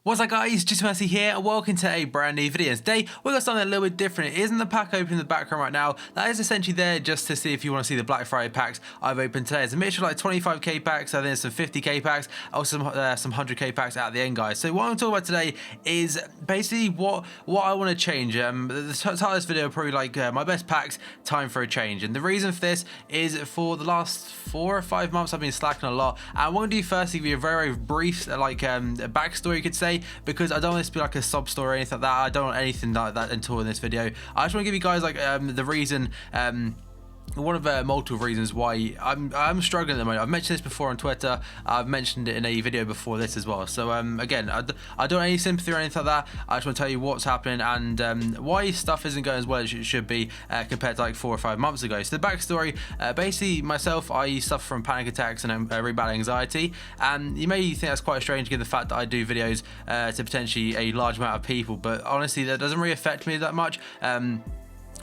What's up guys, just Mercy here and welcome to a brand new video. Today we've got something a little bit different. It isn't the pack open in the background right now. That is essentially there just to see if you want to see the Black Friday packs I've opened today. It's a mixture of like 25k packs, I think there's some 50k packs, also some 100k packs at the end, guys. So what I'm talking about today is basically what I want to change. The title of this video probably like my best packs, time for a change. And the reason for this is for the last 4 or 5 months I've been slacking a lot. And I want to do firstly give you a very brief a backstory you could say, because I don't want this to be like a sob story or anything like that. I don't want anything like that until in this video. I just want to give you guys like the reason, one of multiple reasons why I'm struggling at the moment. I've mentioned this before on Twitter. I've mentioned it in a video before this as well. So again, I don't have any sympathy or anything like that. I just want to tell you what's happening and why stuff isn't going as well as it should be compared to like 4 or 5 months ago. So the backstory, basically myself, I suffer from panic attacks and really bad anxiety. And you may think that's quite strange given the fact that I do videos to potentially a large amount of people, but honestly that doesn't really affect me that much.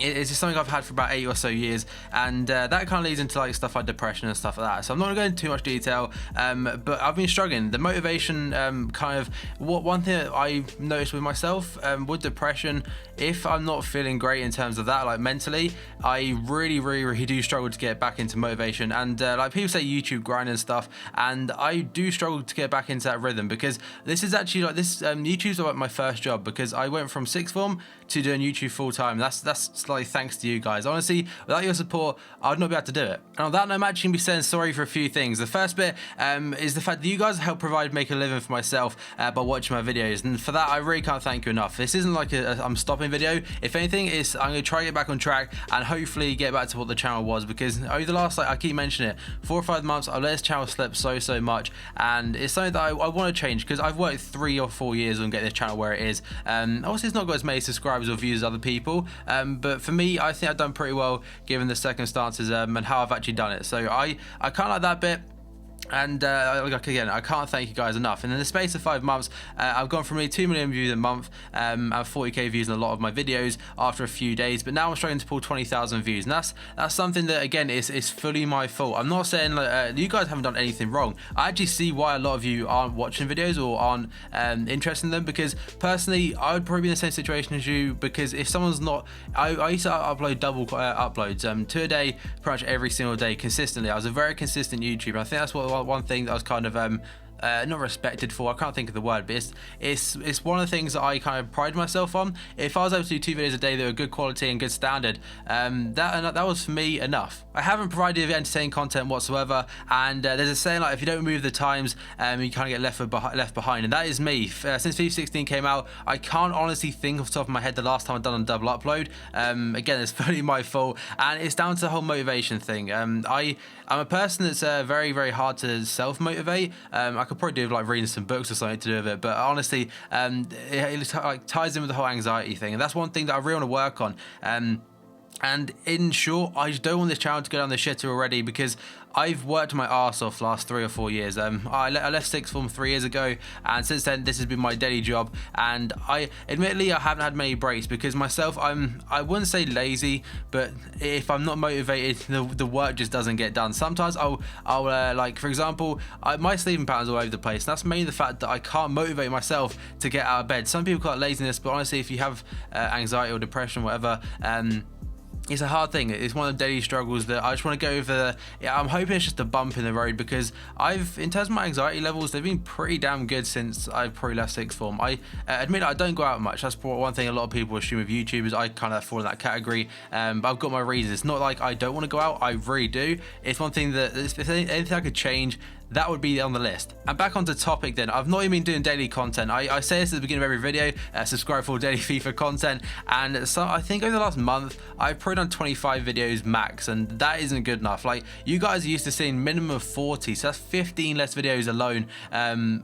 It's just something I've had for about 8 or so years, and that kind of leads into like stuff like depression and stuff like that. So I'm not going to go into too much detail, but I've been struggling. The motivation, one thing that I noticed with myself with depression, if I'm not feeling great in terms of that, like mentally, I really do struggle to get back into motivation. And like people say YouTube grind and stuff, and I do struggle to get back into that rhythm, because this is actually like this YouTube's like my first job, because I went from sixth form to doing YouTube full time. That's like thanks to you guys. Honestly, without your support I would not be able to do it. And on that note, I'm actually gonna be saying sorry for a few things. The first bit is the fact that you guys help make a living for myself by watching my videos, and for that I really can't thank you enough. This isn't like I'm stopping video. If anything, I'm gonna try to get back on track and hopefully get back to what the channel was, because over the last, like I keep mentioning it, 4 or 5 months I've let this channel slip so much, and it's something that I want to change, because I've worked 3 or 4 years on getting this channel where it is. Obviously it's not got as many subscribers or views as other people, but for me I think I've done pretty well given the circumstances and how I've actually done it. So I kind of like that bit. And again, I can't thank you guys enough. And in the space of 5 months, I've gone from 2 million views a month and 40k views in a lot of my videos after a few days, but now I'm struggling to pull 20,000 views, and that's something that again is fully my fault. I'm not saying you guys haven't done anything wrong. I actually see why a lot of you aren't watching videos or aren't interested in them, because personally I would probably be in the same situation as you, because if someone's not, I used to upload double uploads, 2 a day pretty much every single day consistently. I was a very consistent YouTuber. I think that's what one thing that I was kind of not respected for, I can't think of the word, but it's one of the things that I kind of pride myself on. If I was able to do 2 videos a day that were good quality and good standard, that was for me enough. I haven't provided entertaining content whatsoever, and there's a saying like if you don't move the times, you kind of get left behind, and that is me. Since FIFA 16 came out, I can't honestly think off the top of my head the last time I've done a double upload. Again, it's fully my fault, and it's down to the whole motivation thing. I'm a person that's very hard to self-motivate. I could probably do like reading some books or something to do with it, but honestly it like ties in with the whole anxiety thing, and that's one thing that I really want to work on. And in short, I just don't want this channel to go down the shitter already, because I've worked my arse off the last 3 or 4 years. I left sixth form 3 years ago, and since then this has been my daily job. And admittedly I haven't had many breaks, because myself, I wouldn't say lazy, but if I'm not motivated, the work just doesn't get done. Sometimes I'll like for example, my sleeping patterns all over the place, and that's mainly the fact that I can't motivate myself to get out of bed. Some people call it laziness, but honestly if you have anxiety or depression or whatever, it's a hard thing. It's one of the daily struggles that I just want to go over. I'm hoping it's just a bump in the road, because in terms of my anxiety levels, they've been pretty damn good since I've probably left sixth form. I admit I don't go out much. That's one thing a lot of people assume with YouTubers. I kind of fall in that category, but I've got my reasons. It's not like I don't want to go out. I really do. It's one thing that if anything I could change, that would be on the list. And back onto topic then, I've not even been doing daily content. I say this at the beginning of every video, subscribe for daily FIFA content, and so I think over the last month I've probably done 25 videos max, and that isn't good enough. Like you guys are used to seeing minimum of 40, so that's 15 less videos alone.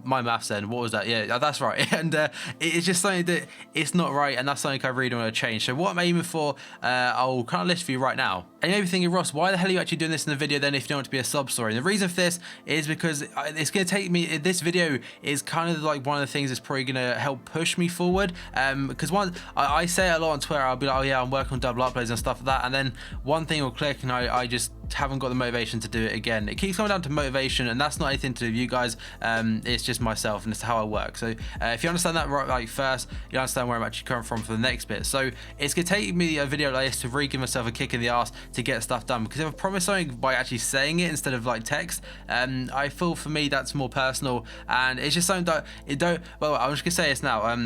My maths then, what was that? Yeah, that's right. And it's just something that it's not right, and that's something I really want to change. So what I'm aiming for, I'll kind of list for you right now. And you may be thinking, Ross, why the hell are you actually doing this in the video then if you don't want it to be a sub story? And the reason for this is because it's going to take me, this video is kind of like one of the things that's probably going to help push me forward, because I say it a lot on Twitter. I'll be like, oh yeah, I'm working on double uploads and stuff like that, and then one thing will click and I just haven't got the motivation to do it again. It keeps coming down to motivation, and that's not anything to do with you guys. It's just myself, and it's how I work. So if you understand that right, like first, you understand where I'm actually coming from for the next bit. So it's gonna take me a video like this to really give myself a kick in the ass to get stuff done, because if I promise something by actually saying it instead of like text, I feel for me that's more personal, and it's just something that it don't. Well, I'm just gonna say this now.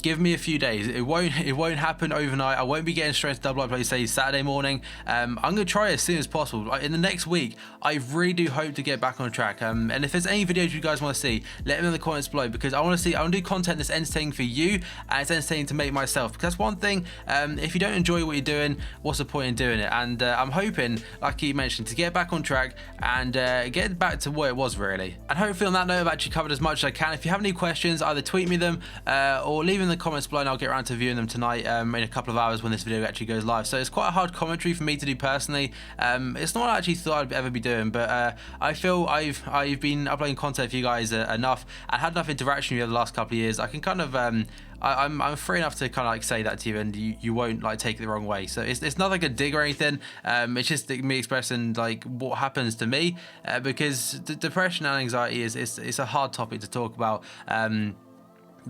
Give me a few days. It won't happen overnight. I won't be getting straight to double upload say Saturday morning. I'm gonna try as soon as possible. Like, in the next week, I really do hope to get back on track. And if there's any videos you guys want to see, let me know in the comments below, because I want to do content that's entertaining for you and it's entertaining to make myself. Because that's one thing. If you don't enjoy what you're doing, what's the point in doing it? And I'm hoping, like you mentioned, to get back on track and get back to what it was really. And hopefully on that note, I've actually covered as much as I can. If you have any questions, either tweet me them or leave them in the comments below, and I'll get around to viewing them tonight in a couple of hours when this video actually goes live. So it's quite a hard commentary for me to do personally. It's not what I actually thought I'd ever be doing, but I feel I've been uploading content for you guys enough and had enough interaction with you the last couple of years. I can kind of I'm free enough to kind of like say that to you, and you won't like take it the wrong way. So it's not like a dig or anything. It's just me expressing like what happens to me, because depression and anxiety it's a hard topic to talk about.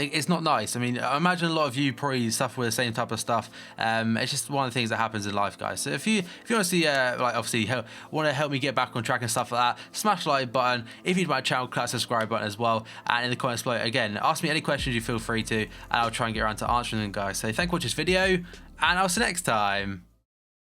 It's not nice. I mean, I imagine a lot of you probably suffer with the same type of stuff. It's just one of the things that happens in life, guys. So if you want to see, like obviously want to help me get back on track and stuff like that, smash the like button. If you're new to my channel, click that subscribe button as well. And in the comments below, again, ask me any questions you feel free to, and I'll try and get around to answering them, guys. So thank you for watching this video, and I'll see you next time.